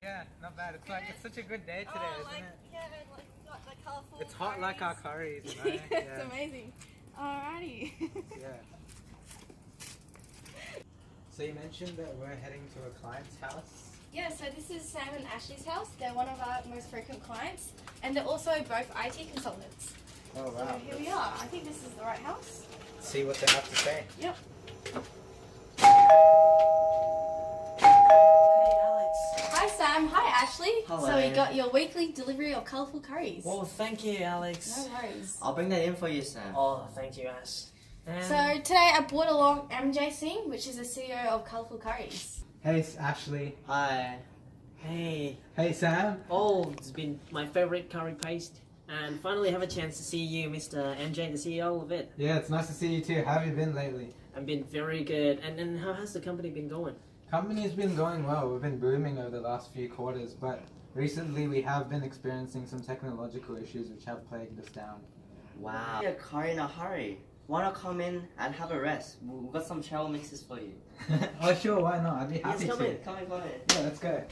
Yeah, not bad. It's such a good day today, isn't it? Yeah, like the colourful. It's hot like our curries, you know? It's amazing. Alrighty. Yeah. So you mentioned that we're heading to a client's house. Yeah, so this is Sam and Ashley's house. They're one of our most frequent clients, and they're also both IT consultants. Oh wow. So here we are. I think this is the right house. Let's see what they have to say. Yep. Hi Sam, hi Ashley. Hello. So we got your weekly delivery of colourful curries. Well, thank you, Alex. No worries. I'll bring that in for you, Sam. Oh, thank you, Ash. So today I brought along MJ Singh, which is the CEO of Colourful Curries. Hey Ashley. Hi. Hey. Hey Sam. Oh, it's been my favorite curry paste. And finally have a chance to see you, Mr. MJ, the CEO of it. Yeah, it's nice to see you too. How have you been lately? I've been very good. And how has the company been going? Company's been going well. We've been booming over the last few quarters, but recently we have been experiencing some technological issues which have plagued us down. Wow. You're a car in a hurry. Wanna come in and have a rest? We've got some travel mixes for you. Oh sure, why not? I'd be happy Yes, to. come in. Yeah, let's go.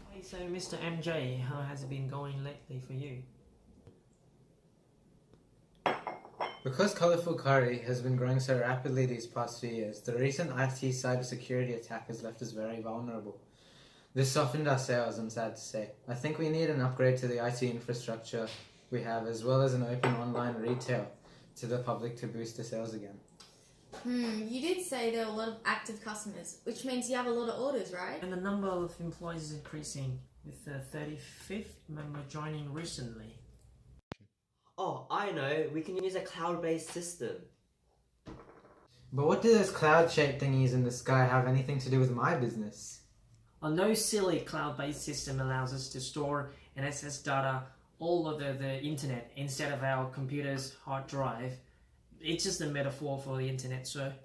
Hey, so Mr. MJ, how has it been going lately for you? Because Colourful Curry has been growing so rapidly these past few years, the recent IT cybersecurity attack has left us very vulnerable. This softened our sales, I'm sad to say. I think we need an upgrade to the IT infrastructure we have, as well as an open online retail to the public to boost the sales again. You did say there are a lot of active customers, which means you have a lot of orders, right? And the number of employees is increasing, with the 35th member joining recently. Oh, I know. We can use a cloud-based system. But what do those cloud-shaped thingies in the sky have anything to do with my business? A no silly cloud-based system allows us to store and access data all over the internet instead of our computer's hard drive. It's just a metaphor for the internet, sir.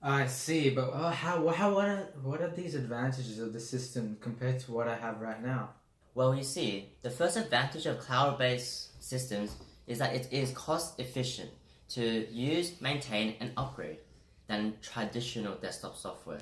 I see, but what are these advantages of the system compared to what I have right now? Well, you see, the first advantage of cloud-based systems is that it is cost efficient to use, maintain, and upgrade than traditional desktop software.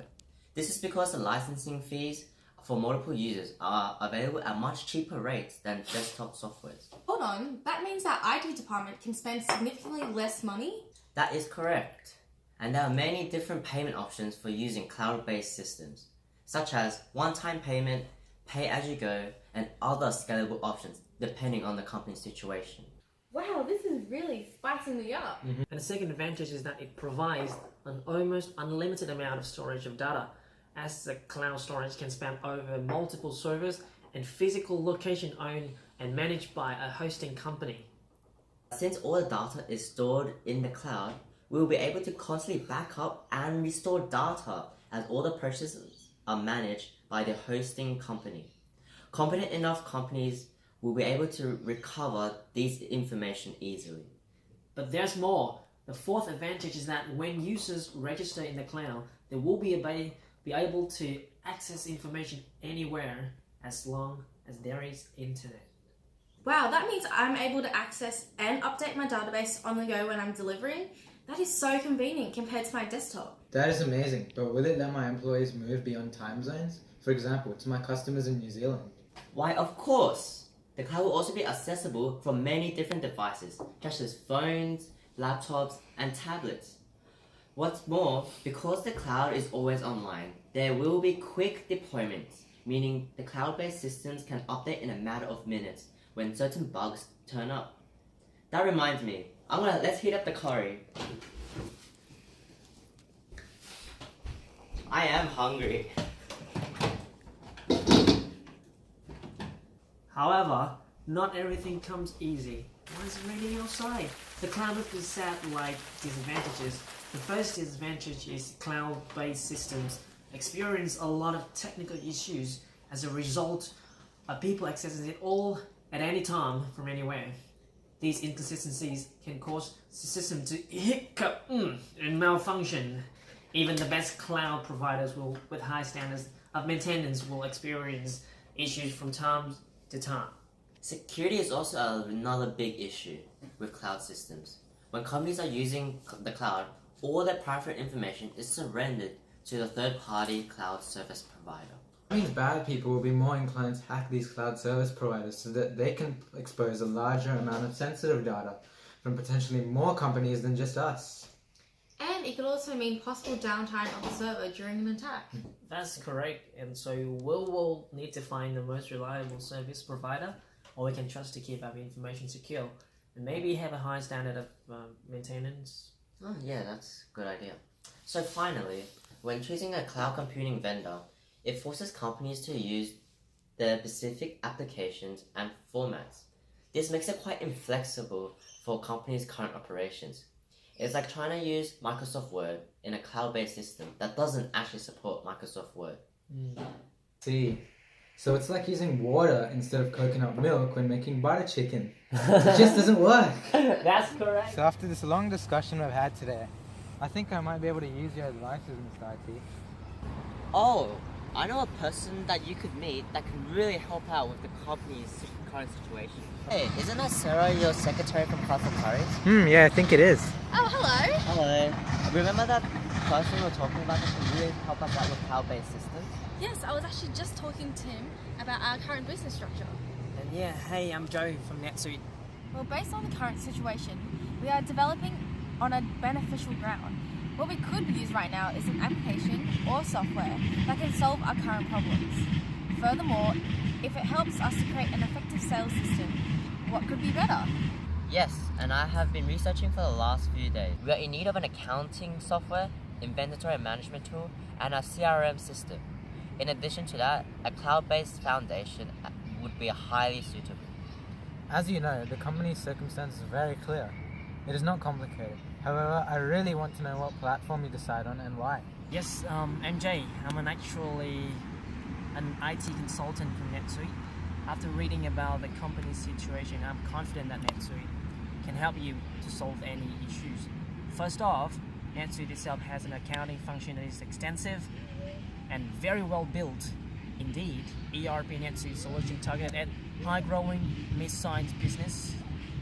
This is because the licensing fees for multiple users are available at much cheaper rates than desktop softwares. Hold on, that means that IT department can spend significantly less money? That is correct. And there are many different payment options for using cloud-based systems, such as one-time payment, pay-as-you-go, and other scalable options depending on the company's situation. Wow, this is really spicing me up. And the second advantage is that it provides an almost unlimited amount of storage of data, as the cloud storage can span over multiple servers and physical location owned and managed by a hosting company. Since all the data is stored in the cloud, we will be able to constantly back up and restore data as all the purchases are managed by the hosting company. Competent enough companies will be able to recover these information easily. But there's more. The fourth advantage is that when users register in the cloud, they will be able to access information anywhere as long as there is internet. Wow, that means I'm able to access and update my database on the go when I'm delivering. That is so convenient compared to my desktop. That is amazing, but will it let my employees move beyond time zones? For example, to my customers in New Zealand? Why, of course! The cloud will also be accessible from many different devices, such as phones, laptops, and tablets. What's more, because the cloud is always online, there will be quick deployments, meaning the cloud-based systems can update in a matter of minutes when certain bugs turn up. That reminds me, let's heat up the curry. I am hungry. However, not everything comes easy. Why is it raining outside? The cloud is sad like disadvantages. The first disadvantage is cloud-based systems experience a lot of technical issues. As a result, people accessing it all at any time from anywhere. These inconsistencies can cause the system to hiccup and malfunction. Even the best cloud providers with high standards of maintenance will experience issues from time to time. Security is also another big issue with cloud systems. When companies are using the cloud, all their private information is surrendered to the third-party cloud service provider. That means bad people will be more inclined to hack these cloud service providers so that they can expose a larger amount of sensitive data from potentially more companies than just us. And it could also mean possible downtime of the server during an attack. That's correct, and so we'll need to find the most reliable service provider, or we can trust to keep our information secure, and maybe have a high standard of maintenance. Oh yeah, that's a good idea. So finally, when choosing a cloud computing vendor, it forces companies to use their specific applications and formats. This makes it quite inflexible for companies' current operations. It's like trying to use Microsoft Word in a cloud-based system that doesn't actually support Microsoft Word. See, so it's like using water instead of coconut milk when making butter chicken. It just doesn't work. That's correct. So after this long discussion we've had today, I think I might be able to use your advices, Mr. IT. Oh, I know a person that you could meet that can really help out with the company's current situation. Hey, isn't that Sarah your secretary from Colorful Curries? Yeah, I think it is. Oh, hello. Hello. Remember that person we were talking about that can really help us out with cloud-based systems? Yes, I was actually just talking to him about our current business structure. And yeah, hey, I'm Joe from NetSuite. Well, based on the current situation, we are developing on a beneficial ground. What we could use right now is an application or software that can solve our current problems. Furthermore, if it helps us to create an effective sales system, what could be better? Yes, and I have been researching for the last few days. We are in need of an accounting software, inventory management tool, and a CRM system. In addition to that, a cloud-based foundation would be highly suitable. As you know, the company's circumstances are very clear. It is not complicated. However, I really want to know what platform you decide on and why. Yes, MJ, I'm actually an IT consultant from NetSuite. After reading about the company's situation, I'm confident that NetSuite can help you to solve any issues. First off, NetSuite itself has an accounting function that is extensive and very well built. Indeed, ERP NetSuite solution targeted at high-growing, mid-sized business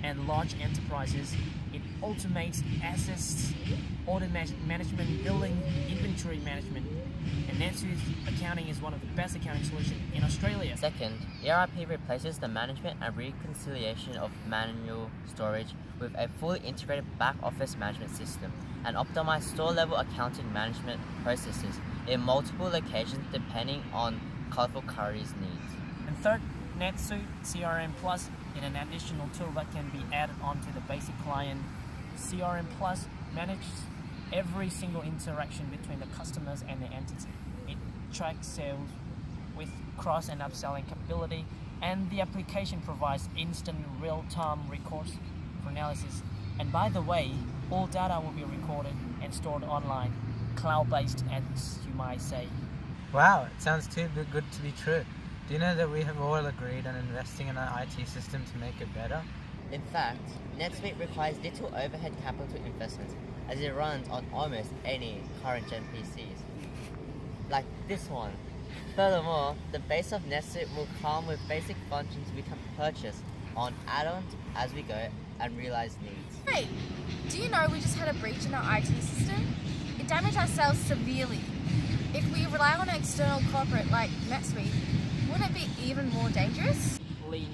and large enterprises. It automates assets, order management, billing, inventory management, and NetSuite's accounting is one of the best accounting solutions in Australia. Second, ERP replaces the management and reconciliation of manual storage with a fully integrated back-office management system and optimized store-level accounting management processes in multiple locations depending on Colorful Curry's needs. And third, NetSuite CRM Plus is an additional tool that can be added onto the basic client. CRM Plus manages every single interaction between the customers and the entity. It tracks sales with cross and upselling capability, and the application provides instant real-time records for analysis. And by the way, all data will be recorded and stored online, cloud-based, as you might say. Wow, it sounds too good to be true. Do you know that we have all agreed on investing in our IT system to make it better? In fact, NetSuite requires little overhead capital investment as it runs on almost any current-gen PCs, like this one. Furthermore, the base of NetSuite will come with basic functions we can purchase on add-ons as we go and realize needs. Hey, do you know we just had a breach in our IT system? It damaged our sales severely. If we rely on an external corporate like NetSuite, wouldn't it be even more dangerous?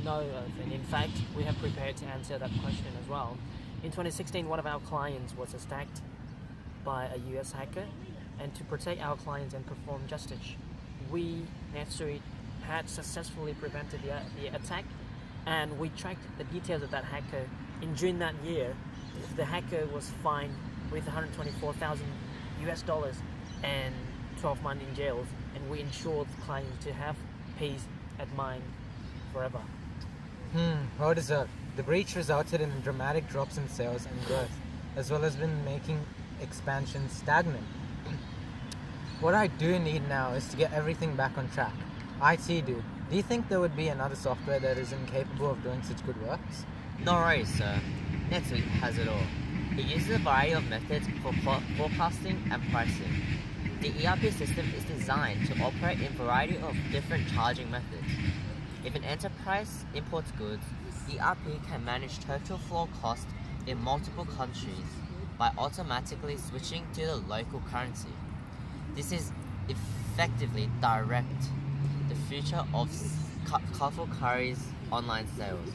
No, and in fact, we have prepared to answer that question as well. In 2016, one of our clients was attacked by a US hacker, and to protect our clients and perform justice, we, NetSuite, had successfully prevented the attack, and we tracked the details of that hacker. In June that year, the hacker was fined with $124,000 and 12 months in jail, and we ensured the clients to have peace at mind forever. Well deserved. The breach resulted in dramatic drops in sales and growth, as well as been making expansion stagnant. What I do need now is to get everything back on track. IT dude, do you think there would be another software that is incapable of doing such good works? No worries, sir. NetSuite has it all. It uses a variety of methods for forecasting and pricing. The ERP system is designed to operate in a variety of different charging methods. If an enterprise imports goods, ERP can manage total floor cost in multiple countries by automatically switching to the local currency. This is effectively direct the future of Colorful Curry's online sales.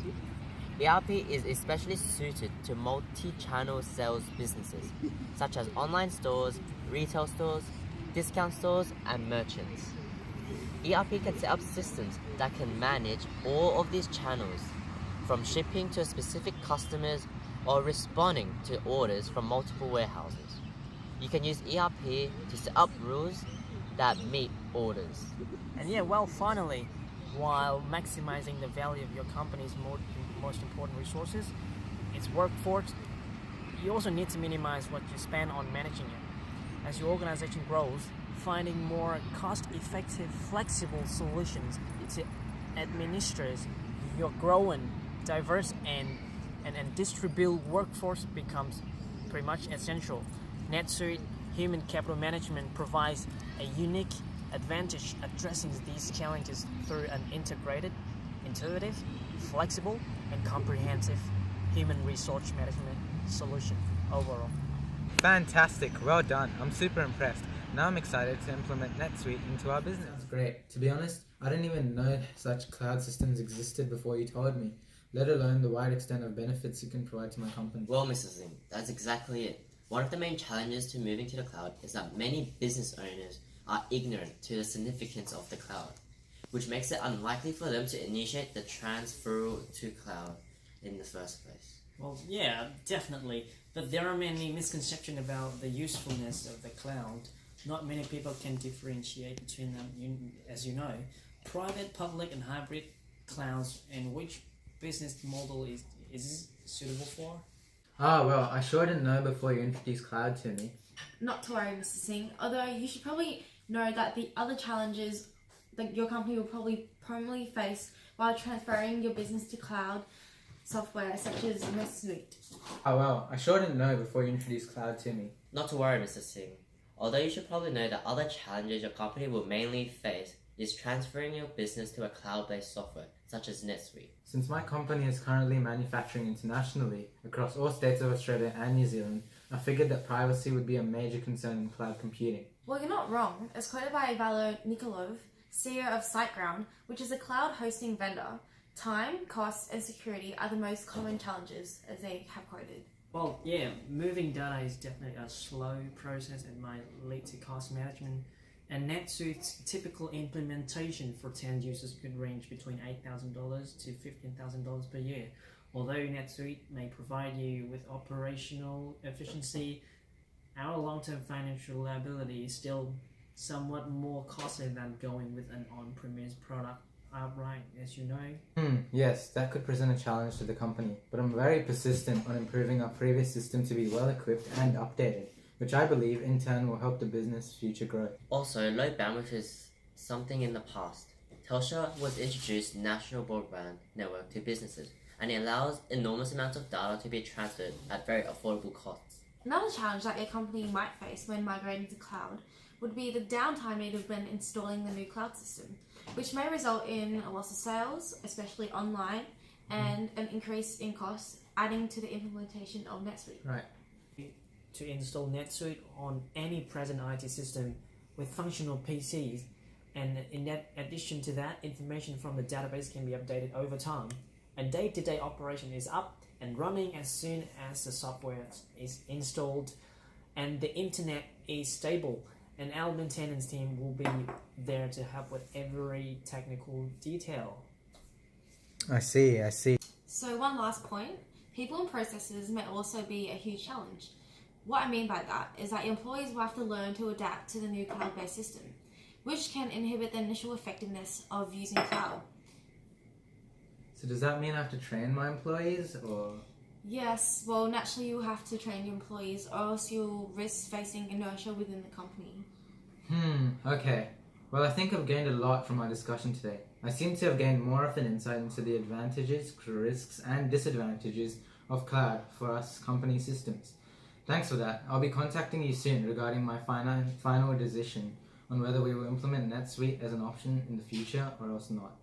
ERP is especially suited to multi-channel sales businesses, such as online stores, retail stores, discount stores, and merchants. ERP can set up systems that can manage all of these channels, from shipping to specific customers or responding to orders from multiple warehouses. You can use ERP to set up rules that meet orders. And yeah, well, finally, while maximizing the value of your company's most important resources, its workforce, you also need to minimize what you spend on managing it. As your organization grows, finding more cost-effective, flexible solutions to administer your growing, diverse and distributed workforce becomes pretty much essential. NetSuite Human Capital Management provides a unique advantage addressing these challenges through an integrated, intuitive, flexible, and comprehensive human resource management solution overall. Fantastic, well done. I'm super impressed. Now I'm excited to implement NetSuite into our business. That's great. To be honest, I didn't even know such cloud systems existed before you told me, let alone the wide extent of benefits you can provide to my company. Well, Mr. Singh, that's exactly it. One of the main challenges to moving to the cloud is that many business owners are ignorant to the significance of the cloud, which makes it unlikely for them to initiate the transfer to cloud in the first place. Well, yeah, definitely. But there are many misconceptions about the usefulness of the cloud. Not many people can differentiate between them, as you know. Private, public, and hybrid clouds, and which business model is suitable for? Well, I sure didn't know before you introduced cloud to me. Not to worry, Mr. Singh, although you should probably know that the other challenges that your company will probably primarily face while transferring your business to cloud software such as NetSuite. Well, I sure didn't know before you introduced cloud to me. Not to worry, Mr. Singh. Although you should probably know that other challenges your company will mainly face is transferring your business to a cloud-based software, such as NetSuite. Since my company is currently manufacturing internationally across all states of Australia and New Zealand, I figured that privacy would be a major concern in cloud computing. Well, you're not wrong. As quoted by Valo Nikolov, CEO of SiteGround, which is a cloud hosting vendor, time, cost, and security are the most common challenges, as they have quoted. Well, yeah, moving data is definitely a slow process and might lead to cost management. And NetSuite's typical implementation for 10 users could range between $8,000 to $15,000 per year. Although NetSuite may provide you with operational efficiency, our long-term financial liability is still somewhat more costly than going with an on-premise product outright, as you know. Yes, that could present a challenge to the company, but I'm very persistent on improving our previous system to be well equipped and updated, which I believe in turn will help the business future growth. Also, low bandwidth is something in the past. Telstra was introduced national broadband network to businesses, and it allows enormous amounts of data to be transferred at very affordable costs. Another challenge that your company might face when migrating to cloud would be the downtime needed when installing the new cloud system, which may result in a loss of sales, especially online, and an increase in costs, adding to the implementation of NetSuite. Right. To install NetSuite on any present IT system with functional PCs, and in addition to that, information from the database can be updated over time, and day-to-day operation is up and running as soon as the software is installed and the internet is stable, and our maintenance team will be there to help with every technical detail. I see. So one last point, people and processes may also be a huge challenge. What I mean by that is that employees will have to learn to adapt to the new cloud-based system, which can inhibit the initial effectiveness of using cloud. So does that mean I have to train my employees, or? Yes, well, naturally you'll have to train your employees, or else you'll risk facing inertia within the company. Okay. Well, I think I've gained a lot from our discussion today. I seem to have gained more of an insight into the advantages, risks, and disadvantages of cloud for us company systems. Thanks for that. I'll be contacting you soon regarding my final decision on whether we will implement NetSuite as an option in the future or else not.